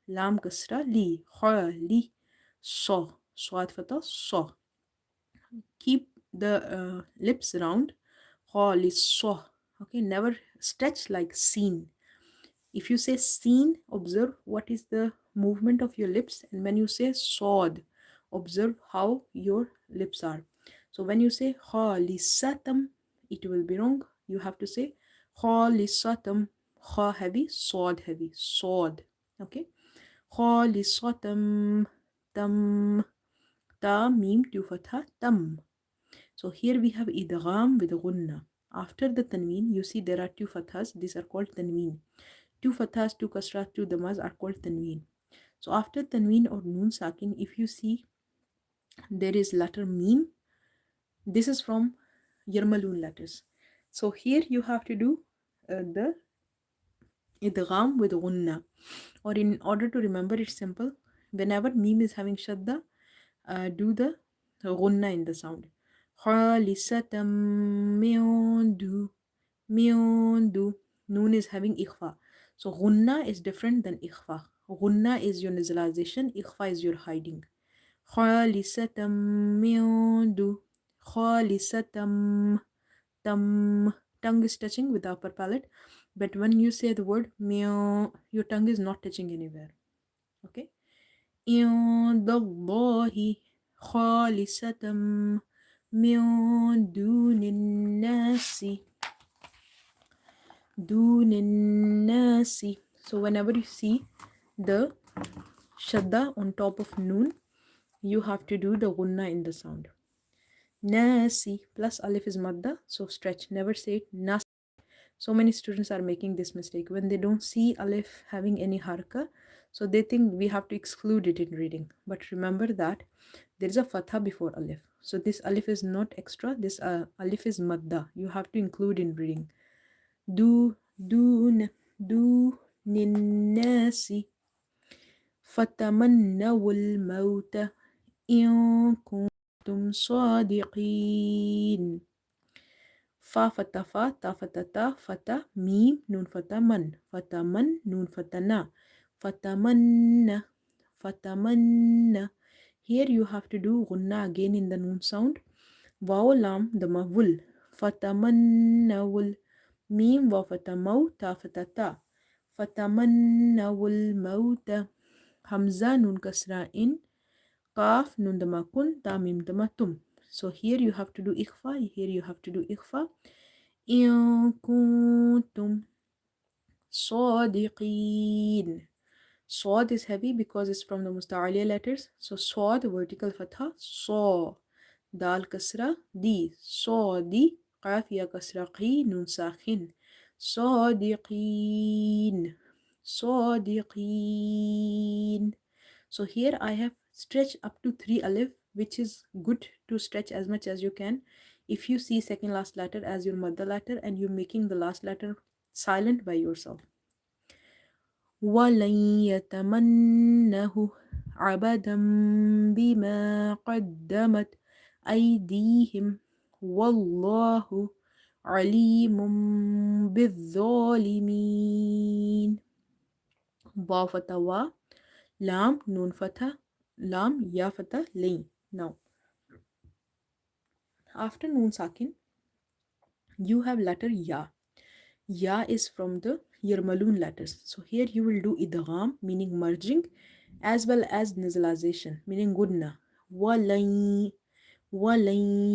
S1: lam kasra, li, kha, li, so, swat fatha, so. Keep the lips round. Kha, li, so. Okay, never stretch like seen. If you say seen, observe what is the movement of your lips, and when you say sod, observe how your lips are. So when you say khalisatam, it will be wrong. You have to say khalisatam, kha heavy, sod heavy, sod. Okay, khalisatam, tam, ta mim to fatha, tam. So here we have idgham with gunna. After the tanween, you see there are two fathas. These are called tanween. Two fathas, two kasras, two damas are called tanween. So after tanween or noon sakin, if you see there is letter mim, this is from Yarmalun letters. So here you have to do the idgham with gunna. Or in order to remember it simple, whenever mim is having shadda, do the gunna in the sound. Khalisatam min Miondu. Noon is having ikhfa. So gunna is different than ikhfa. Gunna is your nasalization, ikhfa is your hiding. Khalisatam miondu. Khalisatam tam. Tongue is touching with the upper palate. But when you say the word meow, your tongue is not touching anywhere. Okay? Indallahi khalisatam min dunin nasi. Nasi. So whenever you see the shadda on top of noon, you have to do the gunna in the sound. Nasi plus alif is madda, so stretch. Never say it nas. So many students are making this mistake when they don't see alif having any harka, so they think we have to exclude it in reading. But remember that there is a fatha before alif, so this alif is not extra. This alif is madda. You have to include in reading. دون الناس فتمنوا الموت إن كنتم صادقين. فا فتا فا تا فتا تا فتا ميم نون فتا من فتمن نون فتنا فتمنى فتمنى. Here you have to do gunna again in the noon sound. Waw lam the mavul fatamannawul. ميم وفتى موت فتتا فتمنوا الموت. همزة نون كسرة إن قاف نون دما كن تا ميم دما تم. So here you have to do إخفاء. Here you have to do إخفاء. إن كنتم صادقين. Swad is heavy because it's from the musta'aliya letters. So swad vertical fatha. So dal kasra di. So di. قاف يا كسرة قي نون ساخن. صادقين صادقين. So here I have stretched up to 3 alif, which is good to stretch as much as you can. If you see second last letter as your mother letter and you're making the last letter silent by yourself. وَلَنْ يَتَمَنَّهُ عَبَدًا بِمَا قَدَّمَتْ أَيْدِيهِمْ وَاللَّهُ عليم بالظالمين. واو فتح وا لام نون فتح لام ya fatha lain. Now after noon sakin you have letter ya. Ya is from the Yarmalun letters. So here you will do idgham meaning merging as well as nasalization meaning gunna. Walay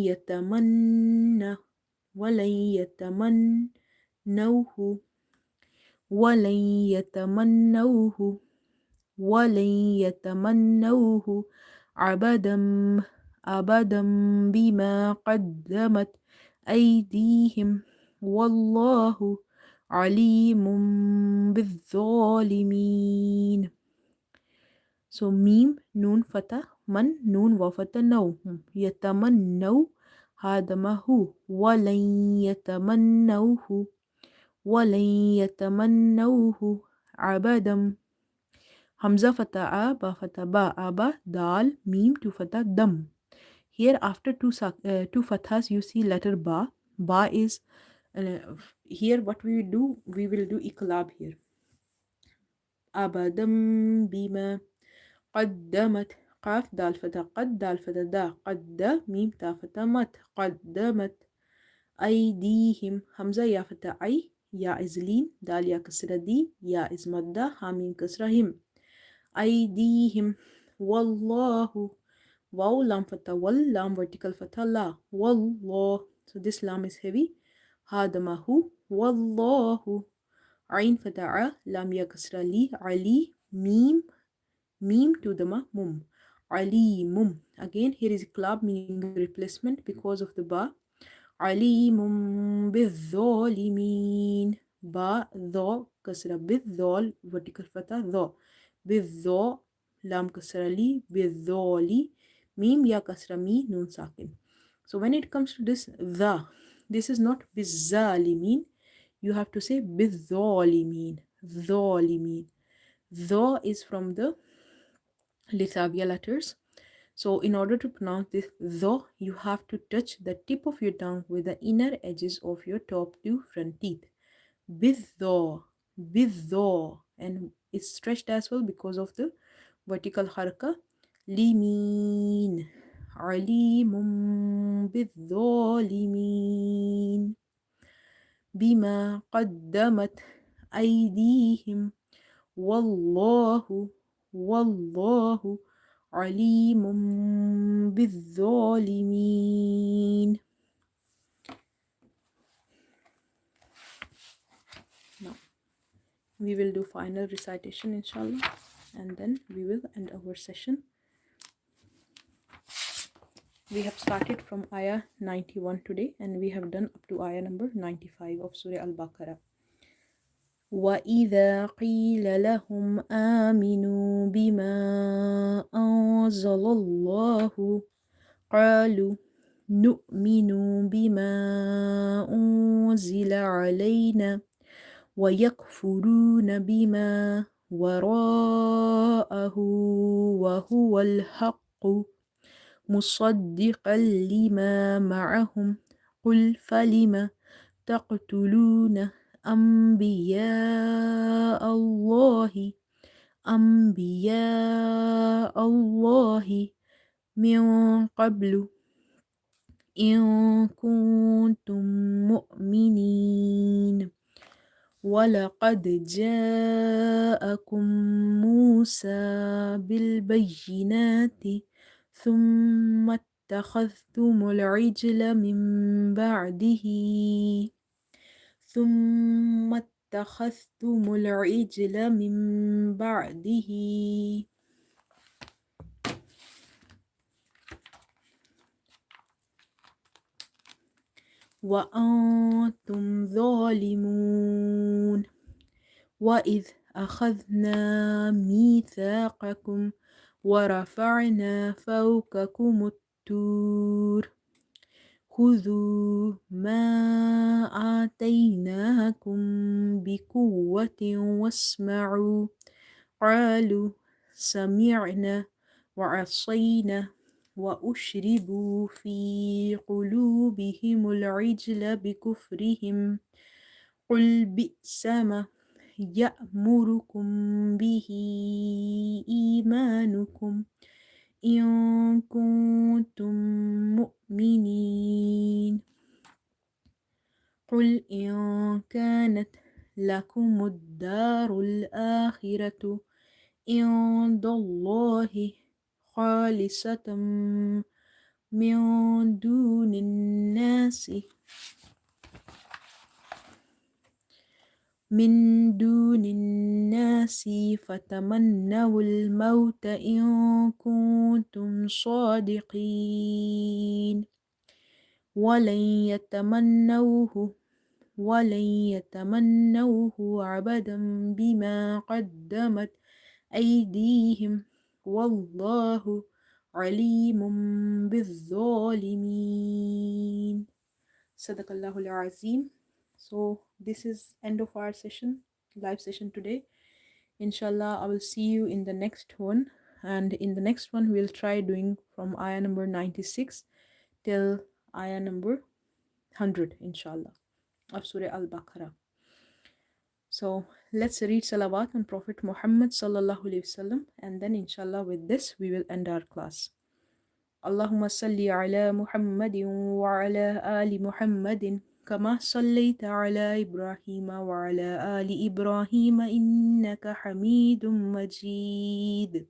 S1: yatamanna ولن يتمنوه ولن يتمنوه ولن يتمنوه أبدا بما قدمت أيديهم والله عليم بالظالمين. So mim noon fatah man noon wa fatah no yatamannaw هذا ما هو ولن يتمنوه ولن يتمنوه أبدا Hamza fatha a, ba fatha ba, aba, dal, mim, two fatha dam. Here after two fathas you see letter ba. Ba is here what we will do, we will do iqlab here. Abadam bima qaddamat, qaf dal fatha qad, dal fatha da, qadda, mim ta fatha mat, qaddamat. أيديهم همزة يا فتح أي يا إزلين دال يا كسرة دي يا إزمدة حامين كسرة هم أيديهم والله واو لام فتح وال لام vertical فتح لا والله, so this lam is heavy. هذا ما هو والله. عين فتح لام يا كسرة لي علي ميم to the ma mum عليم. Again here is a club meaning replacement because of the ba. عليم بالظالمين. با ذو كسرة بالذال vertical فتح ذو بالذو لام كسرة لي بالذالي ميم يا كسرة مي نون ساكن. So when it comes to this is not بالظالمين, you have to say بالظالمين. ظالمين. Tho is from the Lithabia letters. So in order to pronounce this tho, you have to touch the tip of your tongue with the inner edges of your top two front teeth. Bitho, and it's stretched as well because of the vertical haraka. Limin, alimum limin. Bima qaddamat aydihim. والله عليم بالظالمين. Now we will do final recitation inshallah, and then we will end our session. We have started from ayah 91 today, and we have done up to ayah number 95 of Surah Al-Baqarah. وَإِذَا قِيلَ لَهُمْ آمِنُوا بِمَا أَنزَلَ اللَّهُ قَالُوا نُؤْمِنُ بِمَا أُنزِلَ عَلَيْنَا وَيَكْفُرُونَ بِمَا وَرَاءَهُ وَهُوَ الْحَقُّ مُصَدِّقًا لِمَا مَعَهُمْ قُلْ فَلِمَ تقتلون أنبياء الله من قبل إن كنتم مؤمنين ولقد جاءكم موسى بالبينات ثم اتخذتم العجل من بعده وأنتم ظالمون وإذ أخذنا ميثاقكم ورفعنا فوقكم الطور خذوا ما آتيناكم بقوة واسمعوا قالوا سمعنا وعصينا وأشربوا في قلوبهم العجل بكفرهم قل بئس ما يأمركم به إيمانكم إن كنتم مؤمنين قل إن كانت لكم الدار الآخرة عند الله خالصة من دون الناس فتمنوا الموت إن كنتم صادقين ولن يتمنوه أبدا بما قدمت أيديهم والله عليم بالظالمين. صدق الله العظيم. So this is end of our session, live session today. Inshallah, I will see you in the next one. And in the next one, we'll try doing from ayah number 96 till ayah number 100, inshallah, of Surah Al-Baqarah. So let's read salawat on Prophet Muhammad sallallahu alaihi wasallam, and then inshallah with this we will end our class. اللهم صل على محمد وعلى آل محمد كما صليت على إبراهيم وعلى آل إبراهيم إنك حميد مجيد.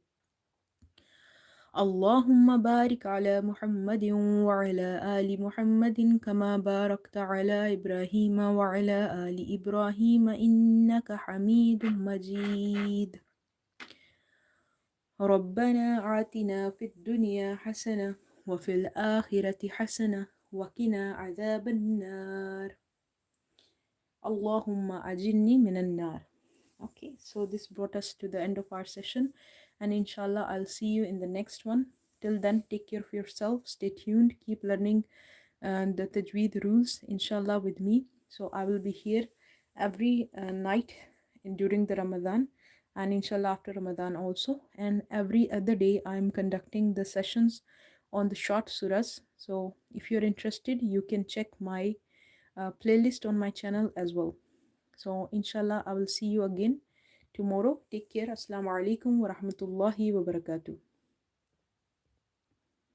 S1: اللهم بارك على محمد وعلى آل محمد كما باركت على إبراهيم وعلى آل إبراهيم إنك حميد مجيد. ربنا آتنا في الدنيا حسنة وفي الآخرة حسنة وقنا عذاب النار. اللهم أجرني من النار. Okay, so this brought us to the end of our session, and inshallah I'll see you in the next one. Till then, take care of yourself, stay tuned, keep learning the Tajweed rules inshallah with me. So I will be here every night during the Ramadan, and inshallah after Ramadan also, and every other day I'm conducting the sessions on the short surahs. So if you're interested, you can check my playlist on my channel as well. So inshallah I will see you again tomorrow. Take care. Assalamu alaikum wa rahmatullahi wa barakatuh.